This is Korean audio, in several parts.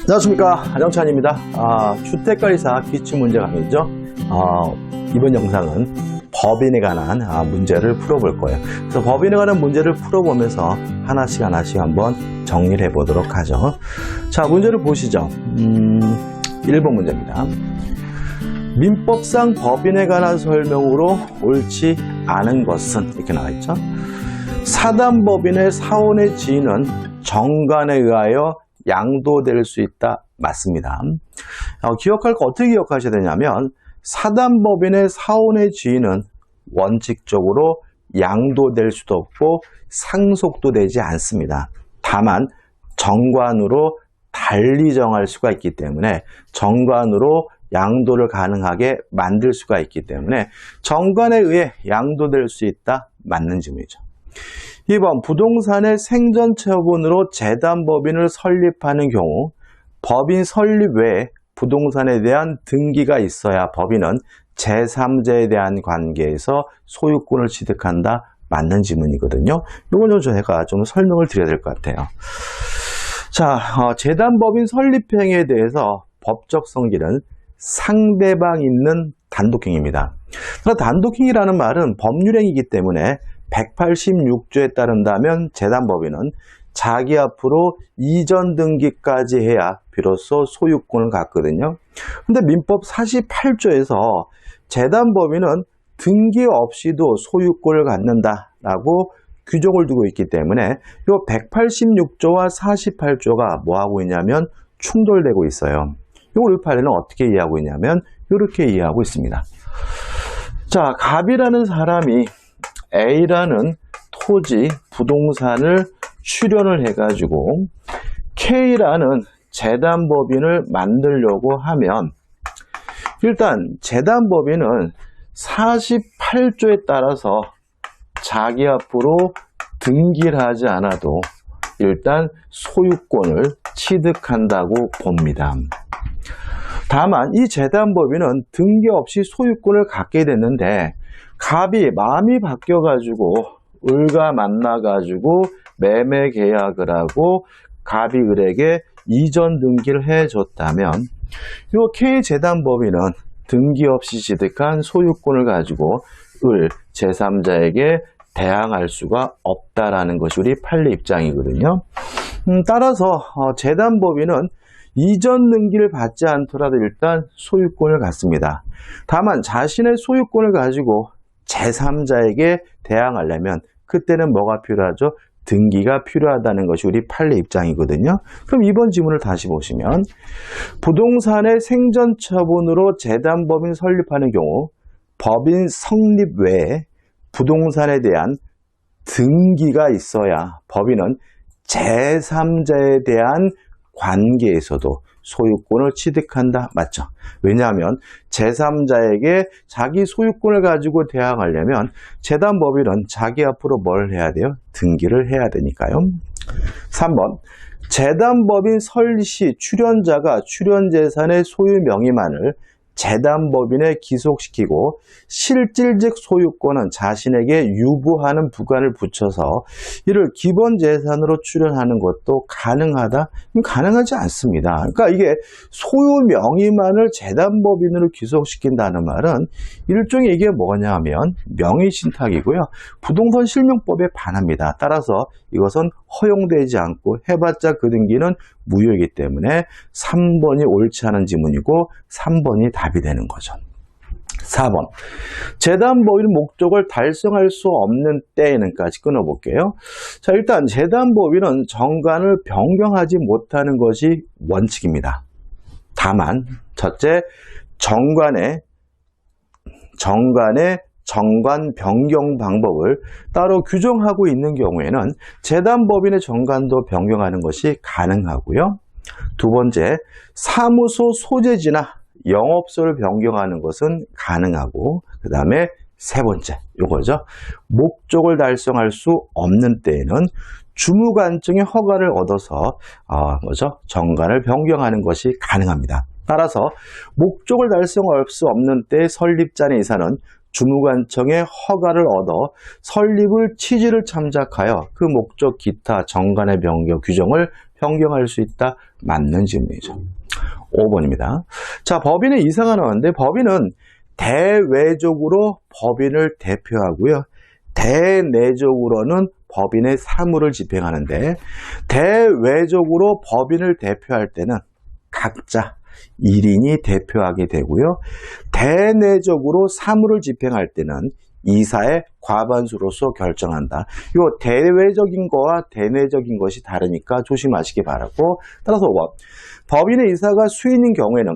안녕하십니까, 안정찬입니다. 주택관리사 기출문제 강의죠. 이번 영상은 법인에 관한 문제를 풀어볼 거예요. 그래서 법인에 관한 문제를 풀어보면서 하나씩 한번 정리를 해보도록 하죠. 자, 문제를 보시죠. 1번 문제입니다. 민법상 법인에 관한 설명으로 옳지 않은 것은 이렇게 나와 있죠. 사단법인의 사원의 지위는 정관에 의하여 양도될 수 있다. 맞습니다. 기억할 거 어떻게 기억하셔야 되냐면 사단법인의 사원의 지위는 원칙적으로 양도될 수도 없고 상속도 되지 않습니다. 다만 정관으로 달리 정할 수가 있기 때문에 정관으로 양도를 가능하게 만들 수가 있기 때문에 정관에 의해 양도될 수 있다. 맞는 질문이죠. 2번 부동산의 생전처분으로 재단법인을 설립하는 경우 법인 설립 외에 부동산에 대한 등기가 있어야 법인은 제3자에 대한 관계에서 소유권을 취득한다. 맞는 질문이거든요. 이건 제가 좀 설명을 드려야 될 것 같아요. 자, 재단법인 설립행위에 대해서 법적 성질은 상대방 있는 단독행위입니다. 단독행위라는 말은 법률행위이기 때문에 186조에 따른다면 재단법인은 자기 앞으로 이전 등기까지 해야 비로소 소유권을 갖거든요. 근데 민법 48조에서 재단법인은 등기 없이도 소유권을 갖는다라고 규정을 두고 있기 때문에 이 186조와 48조가 뭐하고 있냐면 충돌되고 있어요. 이 올파리는 어떻게 이해하고 있냐면 이렇게 이해하고 있습니다. 자, 갑이라는 사람이 A라는 토지, 부동산을 출연을 해가지고 K라는 재단법인을 만들려고 하면 일단 재단법인은 48조에 따라서 자기 앞으로 등기를 하지 않아도 일단 소유권을 취득한다고 봅니다. 다만 이 재단법인은 등기 없이 소유권을 갖게 됐는데 갑이 마음이 바뀌어가지고 을과 만나가지고 매매 계약을 하고 갑이 을에게 이전 등기를 해줬다면 이 K 재단법인은 등기 없이 취득한 소유권을 가지고 을 제3자에게 대항할 수가 없다라는 것이 우리 판례 입장이거든요. 따라서 재단법인은 이전 등기를 받지 않더라도 일단 소유권을 갖습니다. 다만 자신의 소유권을 가지고 제3자에게 대항하려면 그때는 뭐가 필요하죠? 등기가 필요하다는 것이 우리 판례 입장이거든요. 그럼 이번 지문을 다시 보시면 부동산의 생전처분으로 재단법인 설립하는 경우 법인 성립 외에 부동산에 대한 등기가 있어야 법인은 제3자에 대한 관계에서도 소유권을 취득한다. 맞죠? 왜냐하면 제3자에게 자기 소유권을 가지고 대항하려면 재단법인은 자기 앞으로 뭘 해야 돼요? 등기를 해야 되니까요. 3번 재단법인 설립 시 출연자가 출연재산의 소유 명의만을 재단법인에 기속시키고 실질적 소유권은 자신에게 유보하는 부관을 붙여서 이를 기본재산으로 출연하는 것도 가능하다? 가능하지 않습니다. 그러니까 이게 소유 명의만을 재단법인으로 기속시킨다는 말은 일종의 이게 뭐냐면 명의신탁이고요. 부동산 실명법에 반합니다. 따라서 이것은 허용되지 않고 해봤자 그 등기는 무효이기 때문에 3번이 옳지 않은 지문이고 3번이 답이 되는 거죠. 4번 재단법인 목적을 달성할 수 없는 때에는까지 끊어볼게요. 자, 일단 재단법인은 정관을 변경하지 못하는 것이 원칙입니다. 다만 첫째 정관 변경 방법을 따로 규정하고 있는 경우에는 재단법인의 정관도 변경하는 것이 가능하고요. 두 번째, 사무소 소재지나 영업소를 변경하는 것은 가능하고, 그 다음에 세 번째, 이거죠. 목적을 달성할 수 없는 때에는 주무관청의 허가를 얻어서 정관을 변경하는 것이 가능합니다. 따라서 목적을 달성할 수 없는 때 설립자의 이사는 주무관청의 허가를 얻어 설립을 취지를 참작하여 그 목적 기타 정관의 변경 규정을 변경할 수 있다. 맞는 질문이죠. 5번입니다. 자, 법인의 이사가 나왔는데 법인은 대외적으로 법인을 대표하고요. 대내적으로는 법인의 사무를 집행하는데 대외적으로 법인을 대표할 때는 각자 1인이 대표하게 되고요. 대내적으로 사무를 집행할 때는 이사의 과반수로서 결정한다. 이 대외적인 거와 대내적인 것이 다르니까 조심하시기 바라고, 따라서 5번. 법인의 이사가 수인인 경우에는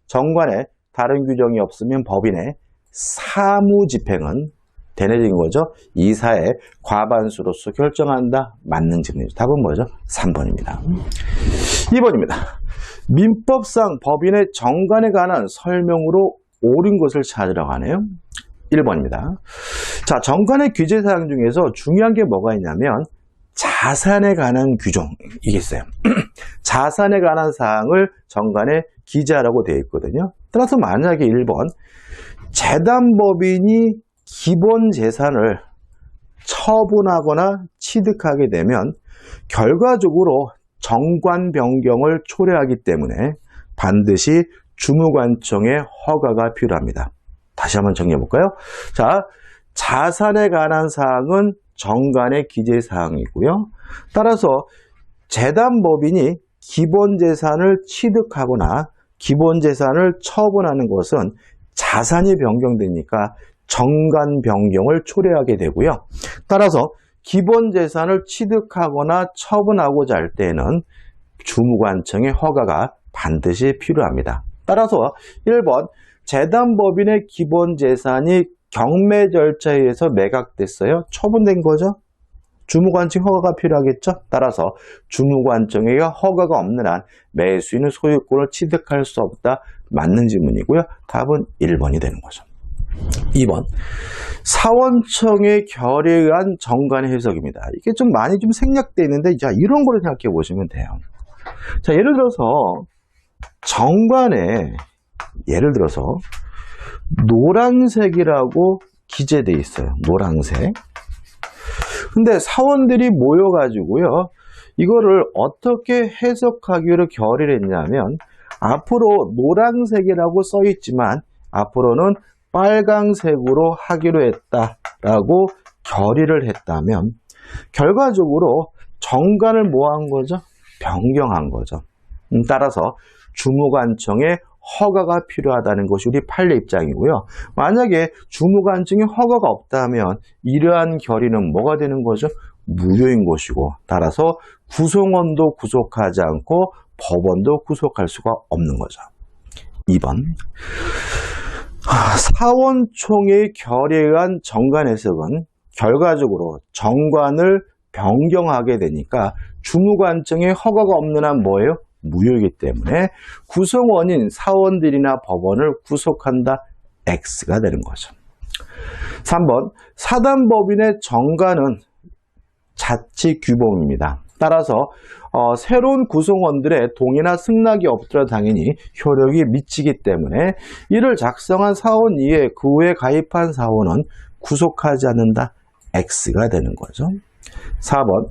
정관에 다른 규정이 없으면 법인의 사무 집행은 대내적인 거죠. 이사의 과반수로서 결정한다. 맞는 질문이죠. 답은 뭐죠? 3번입니다. 2번입니다. 민법상 법인의 정관에 관한 설명으로 옳은 것을 찾으라고 하네요. 1번입니다. 자, 정관의 규제사항 중에서 중요한 게 뭐가 있냐면 자산에 관한 규정이 있어요. 자산에 관한 사항을 정관에 기재하라고 되어 있거든요. 따라서 만약에 1번 재단법인이 기본 재산을 처분하거나 취득하게 되면 결과적으로 정관 변경을 초래하기 때문에 반드시 주무관청의 허가가 필요합니다. 다시 한번 정리해 볼까요? 자, 자산에 관한 사항은 정관의 기재 사항이고요. 따라서 재단법인이 기본 재산을 취득하거나 기본 재산을 처분하는 것은 자산이 변경되니까 정관 변경을 초래하게 되고요. 따라서 기본 재산을 취득하거나 처분하고자 할 때에는 주무관청의 허가가 반드시 필요합니다. 따라서 1번 재단법인의 기본 재산이 경매 절차에 의해서 매각됐어요. 처분된 거죠. 주무관청 허가가 필요하겠죠. 따라서 주무관청의 허가가 없는 한 매수인은 소유권을 취득할 수 없다. 맞는 질문이고요. 답은 1번이 되는 거죠. 2번 사원청의 결의에 의한 정관의 해석입니다. 이게 좀 많이 생략되어 있는데 자, 이런 거를 생각해 보시면 돼요. 자, 예를 들어서 정관에 예를 들어서 노란색이라고 기재되어 있어요. 노란색. 근데 사원들이 모여가지고요. 이거를 어떻게 해석하기로 결의를 했냐면 앞으로 노란색이라고 써 있지만 앞으로는 빨강색으로 하기로 했다라고 결의를 했다면 결과적으로 정관을 뭐 한 거죠? 변경한 거죠. 따라서 주무관청의 허가가 필요하다는 것이 우리 판례 입장이고요. 만약에 주무관청의 허가가 없다면 이러한 결의는 뭐가 되는 거죠? 무효인 것이고 따라서 구성원도 구속하지 않고 법원도 구속할 수가 없는 거죠. 2번 사원총의 결의에 의한 정관 해석은 결과적으로 정관을 변경하게 되니까 주무관청의 허가가 없는 한 뭐예요? 무효이기 때문에 구성원인 사원들이나 법원을 구속한다. X가 되는 거죠. 3번 사단법인의 정관은 자치규범입니다. 따라서 새로운 구성원들의 동의나 승낙이 없더라도 당연히 효력이 미치기 때문에 이를 작성한 사원 이외에 그 후에 가입한 사원은 구속하지 않는다. X가 되는 거죠. 4번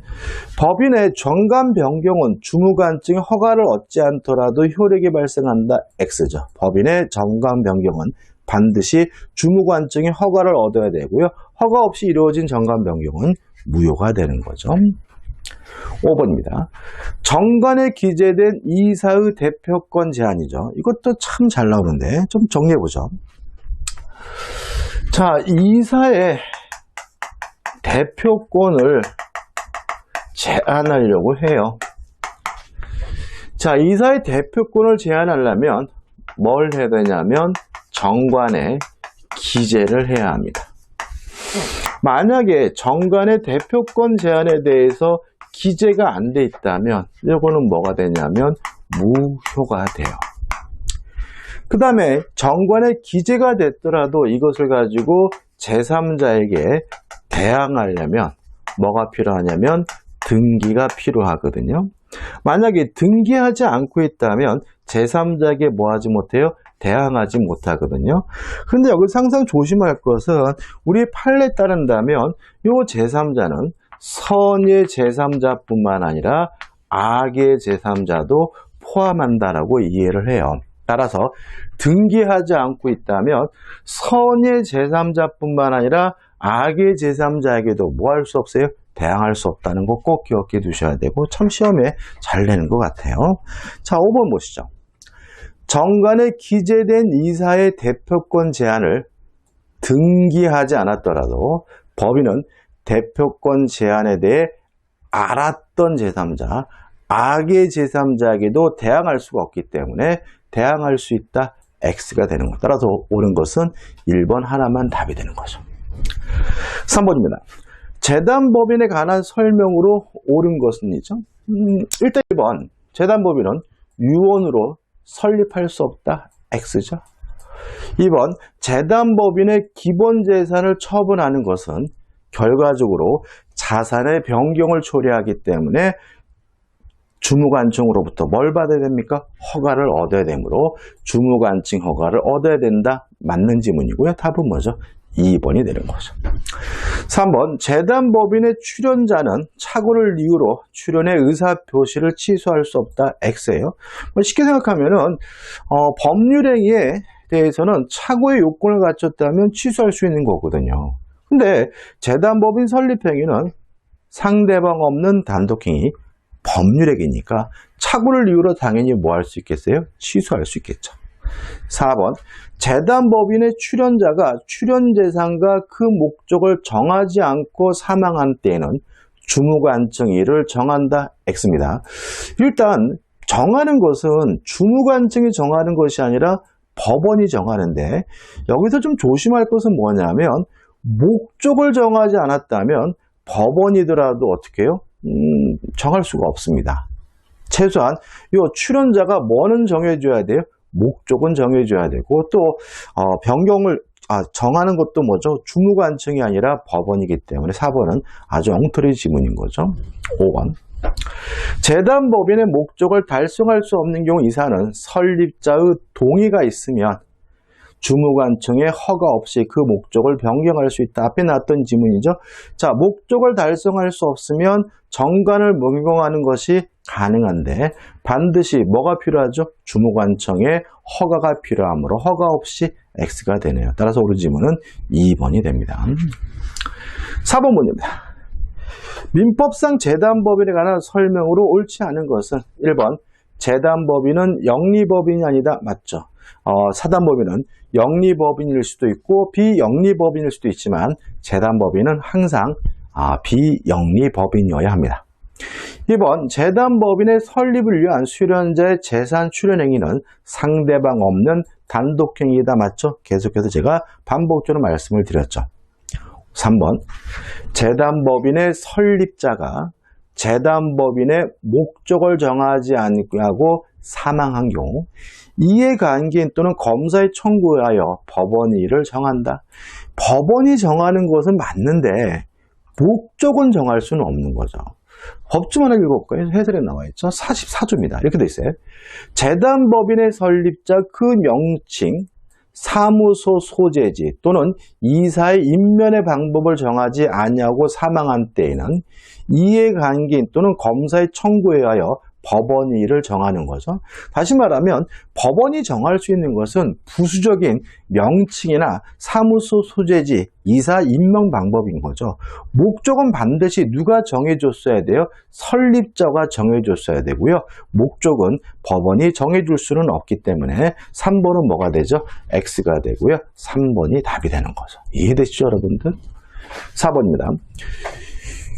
법인의 정관 변경은 주무관청의 허가를 얻지 않더라도 효력이 발생한다. X죠. 법인의 정관 변경은 반드시 주무관청의 허가를 얻어야 되고요. 허가 없이 이루어진 정관 변경은 무효가 되는 거죠. 5번입니다. 정관에 기재된 이사의 대표권 제한이죠. 이것도 참 잘 나오는데 좀 정리해보죠. 자, 이사의 대표권을 제한하려고 해요. 자, 이사의 대표권을 제한하려면 뭘 해야 되냐면 정관에 기재를 해야 합니다. 만약에 정관의 대표권 제한에 대해서 기재가 안 돼 있다면 이거는 뭐가 되냐면 무효가 돼요. 그 다음에 정관에 기재가 됐더라도 이것을 가지고 제3자에게 대항하려면 뭐가 필요하냐면 등기가 필요하거든요. 만약에 등기하지 않고 있다면 제3자에게 뭐 하지 못해요? 대항하지 못하거든요. 근데 여기서 항상 조심할 것은 우리 판례에 따른다면 이 제3자는 선의 제3자뿐만 아니라 악의 제3자도 포함한다라고 이해를 해요. 따라서 등기하지 않고 있다면 선의 제3자뿐만 아니라 악의 제3자에게도 뭐 할 수 없어요? 대항할 수 없다는 거 꼭 기억해 두셔야 되고 참 시험에 잘 내는 것 같아요. 자, 5번 보시죠. 정관에 기재된 이사의 대표권 제한을 등기하지 않았더라도 법인은 대표권 제한에 대해 알았던 제3자, 악의 제3자에게도 대항할 수가 없기 때문에 대항할 수 있다. X가 되는 것. 따라서 옳은 것은 1번 하나만 답이 되는 거죠. 3번입니다. 재단법인에 관한 설명으로 옳은 것은이죠. 일단 1번 재단법인은 유언으로 설립할 수 없다. X죠. 2번 재단법인의 기본재산을 처분하는 것은 결과적으로 자산의 변경을 초래하기 때문에 주무관청으로부터 뭘 받아야 됩니까? 허가를 얻어야 되므로 주무관청 허가를 얻어야 된다. 맞는 지문이고요. 답은 뭐죠? 2번이 되는 거죠. 3번 재단법인의 출연자는 착오를 이유로 출연의 의사표시를 취소할 수 없다. X예요. 쉽게 생각하면은 법률행위에 대해서는 착오의 요건을 갖췄다면 취소할 수 있는 거거든요. 근데 재단법인 설립행위는 상대방 없는 단독행위, 법률행위니까 착오를 이유로 당연히 뭐 할 수 있겠어요? 취소할 수 있겠죠. 4번 재단법인의 출연자가 출연재산과 그 목적을 정하지 않고 사망한 때에는 주무관청일을 정한다. X입니다. 일단 정하는 것은 주무관청이 정하는 것이 아니라 법원이 정하는데 여기서 좀 조심할 것은 뭐냐면 목적을 정하지 않았다면 법원이더라도 어떻게 해요? 정할 수가 없습니다. 최소한 이 출연자가 뭐는 정해줘야 돼요? 목적은 정해줘야 되고 또 변경을 정하는 것도 뭐죠? 주무관청이 아니라 법원이기 때문에 4번은 아주 엉터리 지문인 거죠. 5번 재단법인의 목적을 달성할 수 없는 경우 이사는 설립자의 동의가 있으면 주무관청의 허가 없이 그 목적을 변경할 수 있다. 앞에 나왔던 지문이죠. 자, 목적을 달성할 수 없으면 정관을 변경하는 것이 가능한데 반드시 뭐가 필요하죠? 주무관청의 허가가 필요하므로 허가 없이 X가 되네요. 따라서 옳은 지문은 2번이 됩니다. 4번 문제입니다. 민법상 재단법인에 관한 설명으로 옳지 않은 것은 1번 재단법인은 영리법인이 아니다. 맞죠? 사단법인은 영리법인일 수도 있고 비영리법인일 수도 있지만 재단법인은 항상 비영리법인이어야 합니다. 2번 재단법인의 설립을 위한 수련자의 재산 출연행위는 상대방 없는 단독행위이다. 맞죠? 계속해서 제가 반복적으로 말씀을 드렸죠. 3번 재단법인의 설립자가 재단법인의 목적을 정하지 않고 사망한 경우 이해관계인 또는 검사의 청구하여 법원이 이를 정한다. 법원이 정하는 것은 맞는데 목적은 정할 수는 없는 거죠. 법좀 하나 읽어볼까요? 해설에 나와 있죠. 44조입니다. 이렇게 돼 있어요. 재단법인의 설립자 그 명칭, 사무소 소재지 또는 이사의 임면의 방법을 정하지 아니하고 사망한 때에는 이해관계인 또는 검사의 청구에 의하여 법원이 이를 정하는 거죠. 다시 말하면 법원이 정할 수 있는 것은 부수적인 명칭이나 사무소 소재지, 이사 임명 방법인 거죠. 목적은 반드시 누가 정해줬어야 돼요? 설립자가 정해줬어야 되고요. 목적은 법원이 정해줄 수는 없기 때문에 3번은 뭐가 되죠? X가 되고요. 3번이 답이 되는 거죠. 이해되시죠, 여러분들? 4번입니다.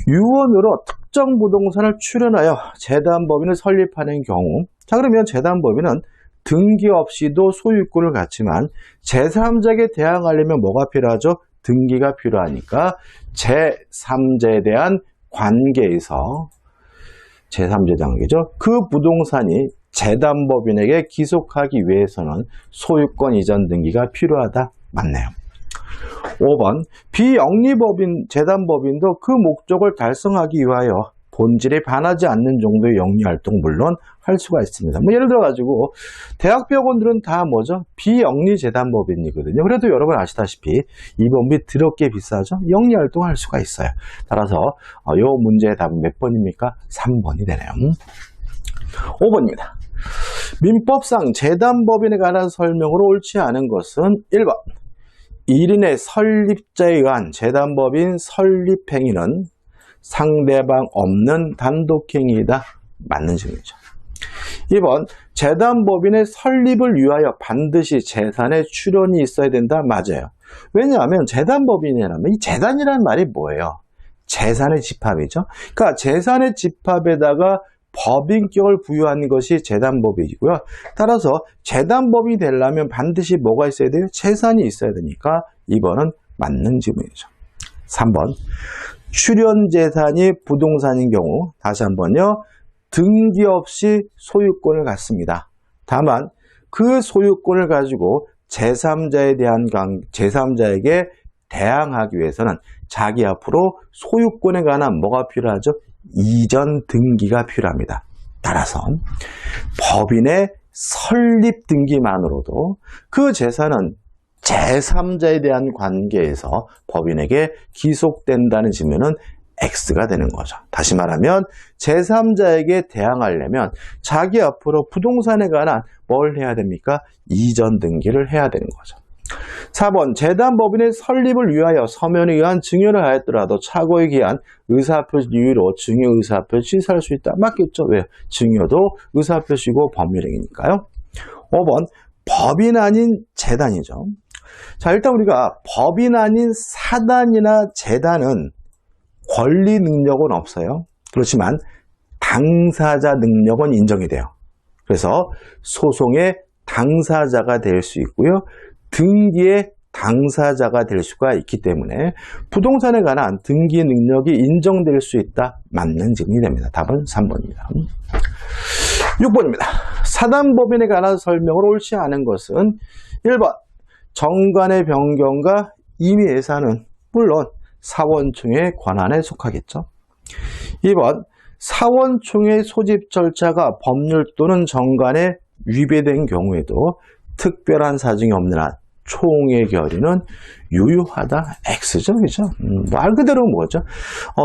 유언으로 특정 부동산을 출연하여 재단법인을 설립하는 경우 자 그러면 재단법인은 등기 없이도 소유권을 갖지만 제3자에게 대항하려면 뭐가 필요하죠? 등기가 필요하니까 제3자에 대한 관계에서 제3자 관계죠. 그 부동산이 재단법인에게 기속하기 위해서는 소유권 이전 등기가 필요하다. 맞네요. 5번 비영리법인 재단법인도 그 목적을 달성하기 위하여 본질이 반하지 않는 정도의 영리활동 물론 할 수가 있습니다. 뭐 예를 들어가지고 대학병원들은 다 뭐죠? 비영리재단법인이거든요. 그래도 여러분 아시다시피 이 법이 더럽게 비싸죠? 영리활동할 수가 있어요. 따라서 이 문제의 답은 몇 번입니까? 3번이 되네요. 5번입니다. 민법상 재단법인에 관한 설명으로 옳지 않은 것은 1번 1인의 설립자에 의한 재단법인 설립행위는 상대방 없는 단독행위이다. 맞는 증거죠. 2번 재단법인의 설립을 위하여 반드시 재산에 출연이 있어야 된다. 맞아요. 왜냐하면 재단법인이라면 이 재단이라는 말이 뭐예요? 재산의 집합이죠. 그러니까 재산의 집합에다가 법인격을 부여한 것이 재단법이고요. 따라서 재단법이 되려면 반드시 뭐가 있어야 돼요? 재산이 있어야 되니까 2번은 맞는 질문이죠. 3번 출연재산이 부동산인 경우 다시 한번요. 등기 없이 소유권을 갖습니다. 다만 그 소유권을 가지고 제3자에게 대항하기 위해서는 자기 앞으로 소유권에 관한 뭐가 필요하죠? 이전 등기가 필요합니다. 따라서 법인의 설립 등기만으로도 그 재산은 제3자에 대한 관계에서 법인에게 기속된다는 증명은 X가 되는 거죠. 다시 말하면 제3자에게 대항하려면 자기 앞으로 부동산에 관한 뭘 해야 됩니까? 이전 등기를 해야 되는 거죠. 4번 재단법인의 설립을 위하여 서면에 의한 증여를 하였더라도 착오에 기한 의사표시 이유로 증여 의사표시 취소할 수 있다. 맞겠죠? 왜요? 증여도 의사표시고 법률행위니까요. 5번 법인 아닌 재단이죠. 자, 일단 우리가 법인 아닌 사단이나 재단은 권리 능력은 없어요. 그렇지만 당사자 능력은 인정이 돼요. 그래서 소송의 당사자가 될 수 있고요. 등기의 당사자가 될 수가 있기 때문에 부동산에 관한 등기 능력이 인정될 수 있다. 맞는 증이 됩니다. 답은 3번입니다. 6번입니다. 사단법인에 관한 설명으로 옳지 않은 것은 1번 정관의 변경과 임의 예산은 물론 사원총회의 권한에 속하겠죠. 2번 사원총회 소집 절차가 법률 또는 정관에 위배된 경우에도 특별한 사정이 없는 한 총회 결의는 유효하다. X죠. 그죠? 말 그대로 뭐죠?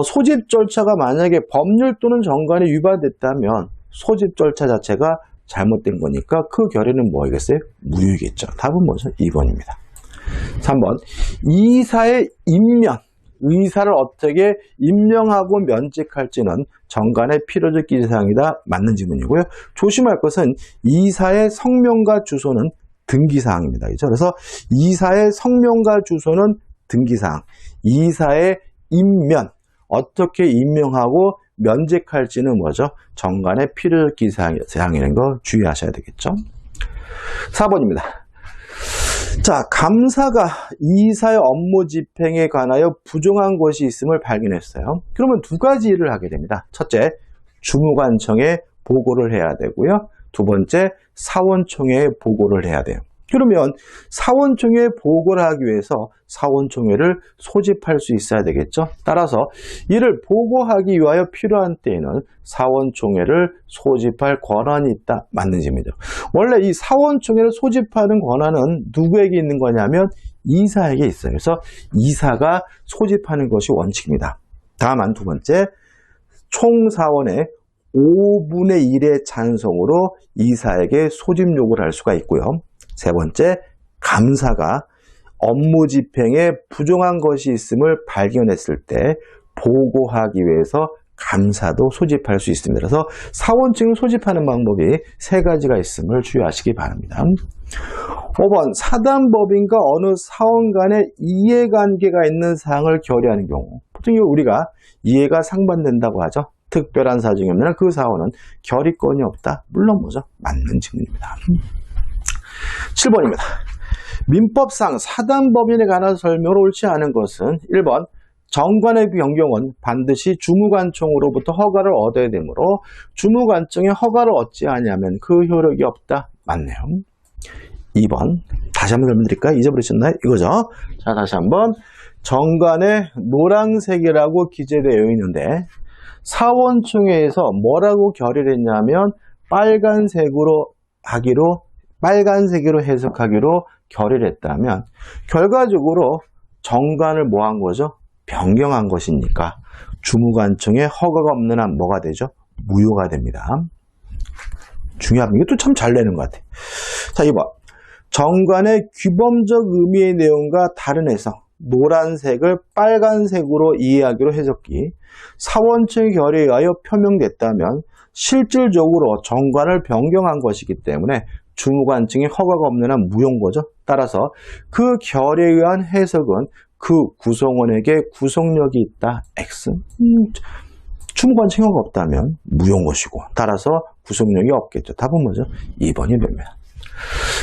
소집 절차가 만약에 법률 또는 정관에 위반됐다면 소집 절차 자체가 잘못된 거니까 그 결의는 뭐겠어요? 무효겠죠. 답은 뭐죠? 2번입니다. 3번 이사의 임명, 의사를 어떻게 임명하고 면직할지는 정관의 필요적 기재사항이다. 맞는 질문이고요. 조심할 것은 이사의 성명과 주소는 등기사항입니다. 그렇죠? 그래서 이사의 성명과 주소는 등기사항, 이사의 임명, 어떻게 임명하고 면직할지는 뭐죠? 정관의 필요적 기재사항이라는 거 주의하셔야 되겠죠. 4번입니다. 자, 감사가 이사의 업무 집행에 관하여 부정한 것이 있음을 발견했어요. 그러면 두 가지 일을 하게 됩니다. 첫째, 주무관청에 보고를 해야 되고요. 두 번째, 사원총회에 보고를 해야 돼요. 그러면 사원총회에 보고를 하기 위해서 사원총회를 소집할 수 있어야 되겠죠. 따라서 이를 보고하기 위하여 필요한 때에는 사원총회를 소집할 권한이 있다. 맞는 질문이죠. 원래 이 사원총회를 소집하는 권한은 누구에게 있는 거냐면 이사에게 있어요. 그래서 이사가 소집하는 것이 원칙입니다. 다만 두 번째, 총사원의 5분의 1의 찬성으로 이사에게 소집 요구를 할 수가 있고요. 세 번째, 감사가 업무 집행에 부정한 것이 있음을 발견했을 때 보고하기 위해서 감사도 소집할 수 있습니다. 그래서 사원증을 소집하는 방법이 세 가지가 있음을 주의하시기 바랍니다. 5번, 사단법인과 어느 사원 간의 이해관계가 있는 사항을 결의하는 경우, 보통 우리가 이해가 상반된다고 하죠. 특별한 사정이 없는 그 사원은 결의권이 없다. 물론 뭐죠? 맞는 질문입니다. 7번입니다. 민법상 사단법인에 관한 설명을 옳지 않은 것은 1번 정관의 변경은 반드시 주무관청으로부터 허가를 얻어야 되므로 주무관청의 허가를 얻지 않으면 그 효력이 없다. 맞네요. 2번 다시 한번 설명드릴까요? 잊어버리셨나요? 이거죠. 자, 다시 한번 정관에 노란색이라고 기재되어 있는데 사원총회에서 뭐라고 결의를 했냐면 빨간색으로 해석하기로 결의를 했다면 결과적으로 정관을 뭐 한 거죠? 변경한 것이니까 주무관청에 허가가 없는 한 뭐가 되죠? 무효가 됩니다. 중요합니다. 이것도 참 잘 내는 것 같아요. 자, 2번. 정관의 규범적 의미의 내용과 다른 해석, 노란색을 빨간색으로 이해하기로 해석기, 사원청의 결의에 의하여 표명됐다면 실질적으로 정관을 변경한 것이기 때문에 주무관청의 허가가 없는 한 무효인 거죠. 따라서 그 결의에 의한 해석은 그 구성원에게 구속력이 있다. X. 주무관청이 허가가 없다면 무효인 것이고 따라서 구속력이 없겠죠. 답은 뭐죠? 2번이 됩니다.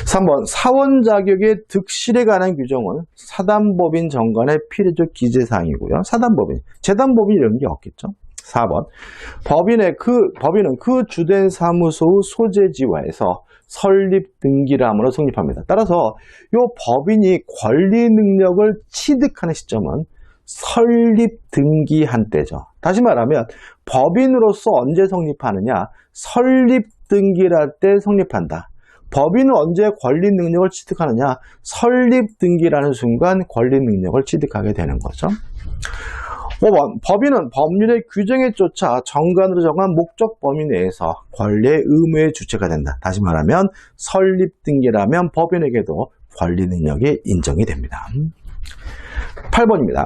3번. 사원 자격의 득실에 관한 규정은 사단법인 정관의 필요적 기재사항이고요. 사단법인, 재단법인 이런 게 없겠죠. 4번. 법인은 그 주된 사무소의 소재지와에서 설립 등기람으로 성립합니다. 따라서 이 법인이 권리 능력을 취득하는 시점은 설립 등기한 때죠. 다시 말하면 법인으로서 언제 성립하느냐? 설립 등기할 때 성립한다. 법인은 언제 권리 능력을 취득하느냐? 설립 등기라는 순간 권리 능력을 취득하게 되는 거죠. 5번. 법인은 법률의 규정에 쫓아 정관으로 정한 목적 범위 내에서 권리의 의무의 주체가 된다. 다시 말하면 설립 등기라면 법인에게도 권리 능력이 인정이 됩니다. 8번입니다.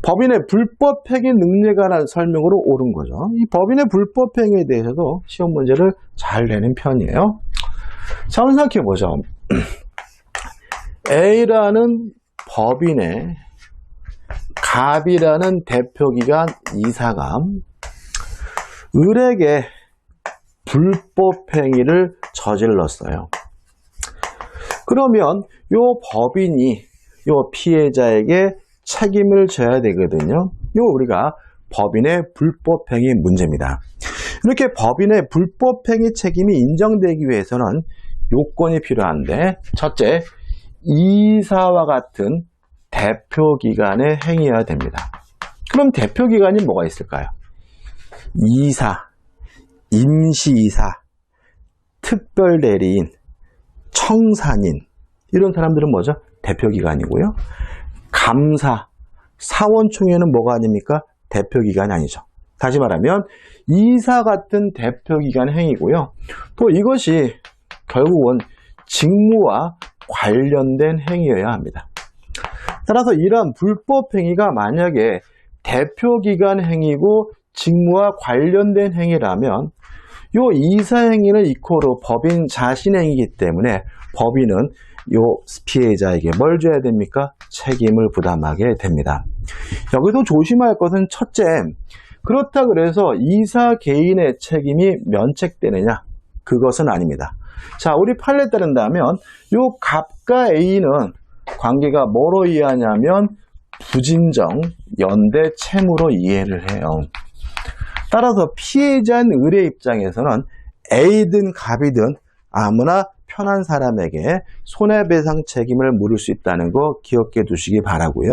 법인의 불법 행위 능력에 관한 설명으로 옳은 거죠. 이 법인의 불법 행위에 대해서도 시험 문제를 잘 내는 편이에요. 자, 한번 생각해 보죠. A라는 법인의 갑이라는 대표기관 이사가 을에게 불법 행위를 저질렀어요. 그러면 요 법인이 요 피해자에게 책임을 져야 되거든요. 요 우리가 법인의 불법 행위 문제입니다. 이렇게 법인의 불법 행위 책임이 인정되기 위해서는 요건이 필요한데, 첫째, 이사와 같은 대표기관의 행위여야 됩니다. 그럼 대표기관이 뭐가 있을까요? 이사, 임시이사, 특별대리인, 청산인, 이런 사람들은 뭐죠? 대표기관이고요. 감사, 사원총회는 뭐가 아닙니까? 대표기관이 아니죠. 다시 말하면 이사 같은 대표기관 행위고요. 또 이것이 결국은 직무와 관련된 행위여야 합니다. 따라서 이러한 불법 행위가 만약에 대표기관 행위고 직무와 관련된 행위라면 요 이사 행위는 이코로 법인 자신의 행위이기 때문에 법인은 요 피해자에게 뭘 줘야 됩니까? 책임을 부담하게 됩니다. 여기서 조심할 것은 첫째, 그렇다 그래서 이사 개인의 책임이 면책되느냐? 그것은 아닙니다. 자, 우리 판례에 따른다면 요 갑과 A는 관계가 뭐로 이해하냐면 부진정, 연대, 채무로 이해를 해요. 따라서 피해자인 을의 입장에서는 A든 갑이든 아무나 편한 사람에게 손해배상 책임을 물을 수 있다는 거 기억해 두시기 바라고요.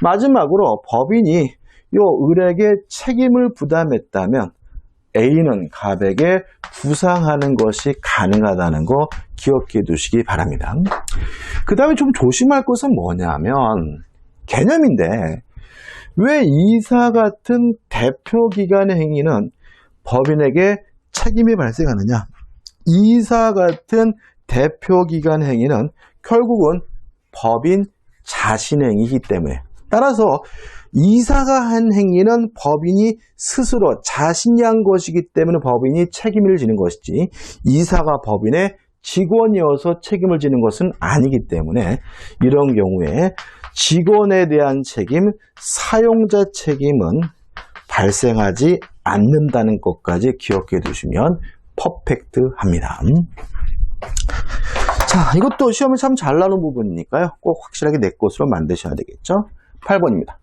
마지막으로 법인이 요 을에게 책임을 부담했다면 A는 갑에게 부상하는 것이 가능하다는 거 기억해 두시기 바랍니다. 그 다음에 좀 조심할 것은 뭐냐면 개념인데 왜 이사 같은 대표기관의 행위는 법인에게 책임이 발생하느냐? 이사 같은 대표기관 행위는 결국은 법인 자신의 행위이기 때문에 따라서 이사가 한 행위는 법인이 스스로 자신이 한 것이기 때문에 법인이 책임을 지는 것이지 이사가 법인의 직원이어서 책임을 지는 것은 아니기 때문에 이런 경우에 직원에 대한 책임, 사용자 책임은 발생하지 않는다는 것까지 기억해 두시면 퍼펙트합니다. 자, 이것도 시험을 참 잘 나오는 부분이니까요. 꼭 확실하게 내 것으로 만드셔야 되겠죠. 8번입니다.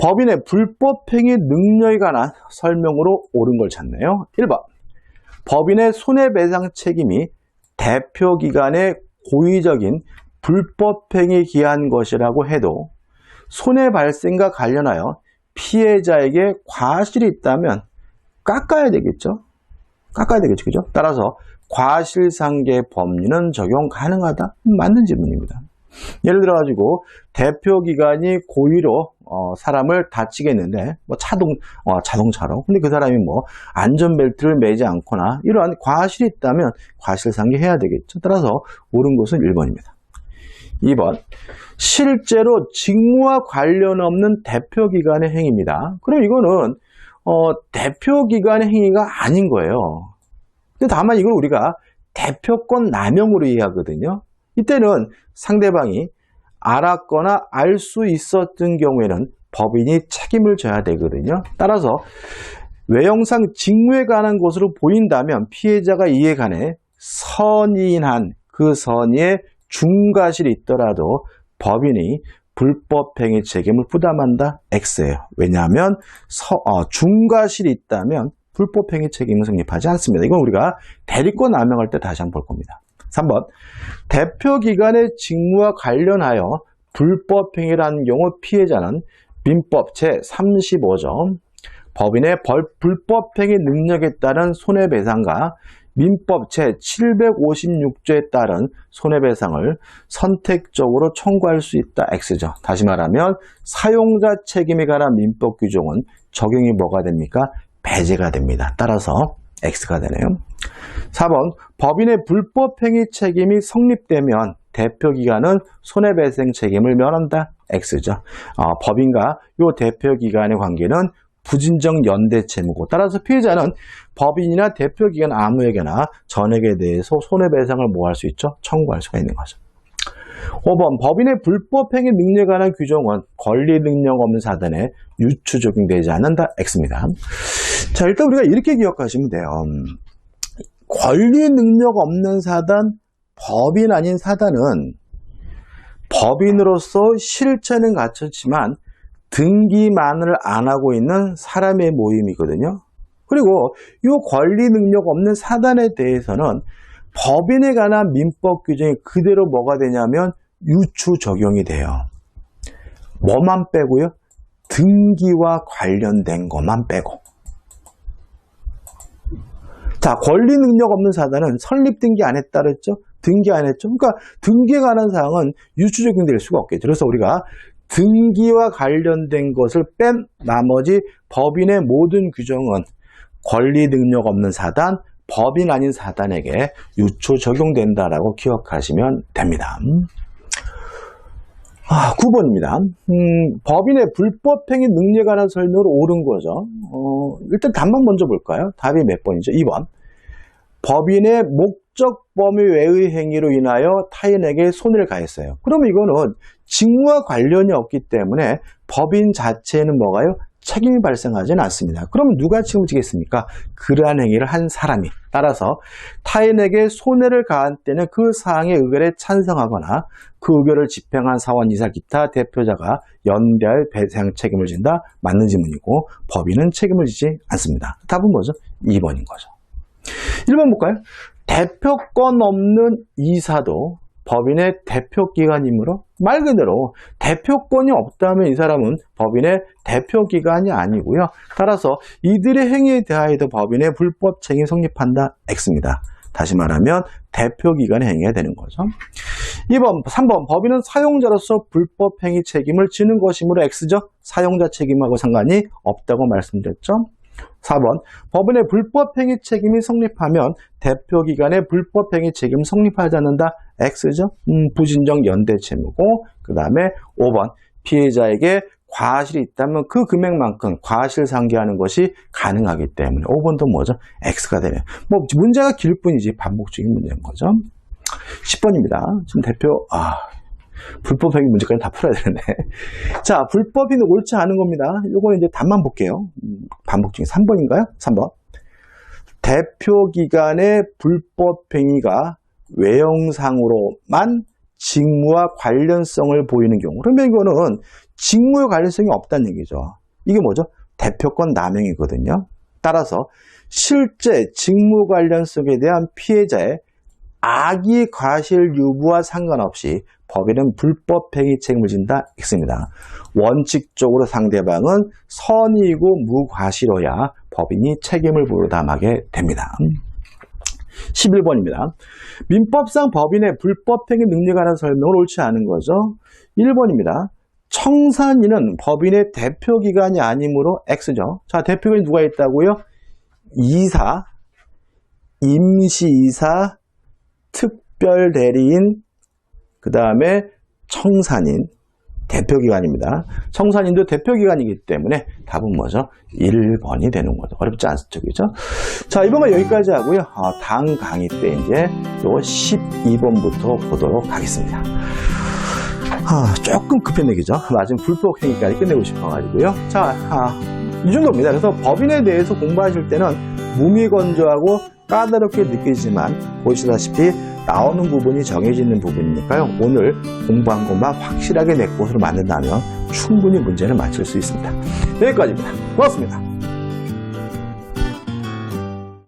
법인의 불법 행위 능력에 관한 설명으로 옳은 걸 찾네요. 1번. 법인의 손해배상 책임이 대표기관의 고의적인 불법 행위에 기한 것이라고 해도 손해 발생과 관련하여 피해자에게 과실이 있다면 깎아야 되겠죠. 그죠? 따라서 과실상계 법리는 적용 가능하다? 맞는 질문입니다. 예를 들어가지고 대표기관이 고의로 사람을 다치게 했는데 뭐 자동차로 근데 그 사람이 뭐 안전벨트를 매지 않거나 이러한 과실이 있다면 과실상계 해야 되겠죠. 따라서 옳은 것은 1번입니다. 2번 실제로 직무와 관련 없는 대표기관의 행위입니다. 그럼 이거는 대표기관의 행위가 아닌 거예요. 근데 다만 이걸 우리가 대표권 남용으로 이해하거든요. 이때는 상대방이 알았거나 알 수 있었던 경우에는 법인이 책임을 져야 되거든요. 따라서 외형상 직무에 관한 것으로 보인다면 피해자가 이에 관해 선의한 그 선의에 중과실이 있더라도 법인이 불법행위 책임을 부담한다. X예요. 왜냐하면 중과실이 있다면 불법행위 책임은 성립하지 않습니다. 이건 우리가 대리권 남용할 때 다시 한번 볼 겁니다. 3번 대표기관의 직무와 관련하여 불법행위라는 경우 피해자는 민법 제35조 법인의 불법행위 능력에 따른 손해배상과 민법 제756조에 따른 손해배상을 선택적으로 청구할 수 있다. X죠. 다시 말하면 사용자 책임에 관한 민법 규정은 적용이 뭐가 됩니까? 배제가 됩니다. 따라서 X가 되네요. 4번 법인의 불법행위 책임이 성립되면 대표기관은 손해배상 책임을 면한다. X죠. 법인과 이 대표기관의 관계는 부진정 연대 채무고 따라서 피해자는 법인이나 대표기관 아무에게나 전액에 대해서 손해배상을 뭐 할 수 있죠? 청구할 수가 있는 거죠. 5번 법인의 불법행위 능력에 관한 규정은 권리 능력 없는 사단에 유추 적용되지 않는다. X입니다. 자, 일단 우리가 이렇게 기억하시면 돼요. 권리 능력 없는 사단, 법인 아닌 사단은 법인으로서 실체는 갖췄지만 등기만을 안 하고 있는 사람의 모임이거든요. 그리고 이 권리 능력 없는 사단에 대해서는 법인에 관한 민법 규정이 그대로 뭐가 되냐면 유추 적용이 돼요. 뭐만 빼고요? 등기와 관련된 것만 빼고. 자, 권리 능력 없는 사단은 설립 등기 안 했다 그랬죠? 등기 안 했죠? 그러니까 등기에 관한 사항은 유추 적용될 수가 없겠죠. 그래서 우리가 등기와 관련된 것을 뺀 나머지 법인의 모든 규정은 권리 능력 없는 사단, 법인 아닌 사단에게 유추 적용된다라고 기억하시면 됩니다. 9번입니다. 법인의 불법행위 능력에 관한 설명으로 옳은 거죠. 일단 답만 먼저 볼까요? 답이 몇 번이죠? 2번. 법인의 목적 범위 외의 행위로 인하여 타인에게 손해를 가했어요. 그러면 이거는 직무와 관련이 없기 때문에 법인 자체에는 뭐가요? 책임이 발생하지는 않습니다. 그럼 누가 책임을 지겠습니까? 그러한 행위를 한 사람이. 따라서 타인에게 손해를 가한 때는 그 사항의 의결에 찬성하거나 그 의결을 집행한 사원, 이사, 기타 대표자가 연대할 배상 책임을 진다. 맞는 질문이고 법인은 책임을 지지 않습니다. 답은 뭐죠? 2번인 거죠. 1번 볼까요? 대표권 없는 이사도 법인의 대표기관이므로 말 그대로 대표권이 없다면 이 사람은 법인의 대표기관이 아니고요. 따라서 이들의 행위에 대하여도 법인의 불법 책임이 성립한다. X입니다. 다시 말하면 대표기관의 행위가 되는 거죠. 2번, 3번 법인은 사용자로서 불법 행위 책임을 지는 것이므로 X죠. 사용자 책임하고 상관이 없다고 말씀드렸죠. 4번 법인의 불법행위 책임이 성립하면 대표기관의 불법행위 책임 성립하지 않는다. X죠. 부진정 연대 채무고 그 다음에 5번 피해자에게 과실이 있다면 그 금액만큼 과실 상계하는 것이 가능하기 때문에 5번도 뭐죠? X가 되네요. 뭐 문제가 길 뿐이지 반복적인 문제인 거죠. 10번입니다. 지금 불법행위 문제까지 다 풀어야 되는데. 자, 불법이 옳지 않은 겁니다. 요거는 이제 답만 볼게요. 반복적인 3번인가요? 3번. 대표기관의 불법행위가 외형상으로만 직무와 관련성을 보이는 경우. 그러면 이거는 직무에 관련성이 없다는 얘기죠. 이게 뭐죠? 대표권 남용이거든요. 따라서 실제 직무 관련성에 대한 피해자의 악의 과실 유무와 상관없이 법인은 불법행위 책임을 진다. X입니다. 원칙적으로 상대방은 선의이고 무과실어야 법인이 책임을 부담하게 됩니다. 11번입니다. 민법상 법인의 불법행위 능력에 관한 설명을 옳지 않은 거죠. 1번입니다. 청산인은 법인의 대표기관이 아니므로 X죠. 자, 대표기관이 누가 있다고요? 이사, 임시이사, 특별대리인, 그 다음에 청산인, 대표기관입니다. 청산인도 대표기관이기 때문에 답은 뭐죠? 1번이 되는 거죠. 어렵지 않죠, 그죠? 자, 이번만 여기까지 하고요. 다음 강의 때 이제 요 12번부터 보도록 하겠습니다. 조금 급한 얘기죠. 마지막 불법행위까지 끝내고 싶어가지고요. 자, 이 정도입니다. 그래서 법인에 대해서 공부하실 때는 무미건조하고 까다롭게 느끼지만 보시다시피 나오는 부분이 정해지는 부분이니까요. 오늘 공부한 것만 확실하게 내 것으로 만든다면 충분히 문제를 맞출 수 있습니다. 여기까지입니다. 고맙습니다.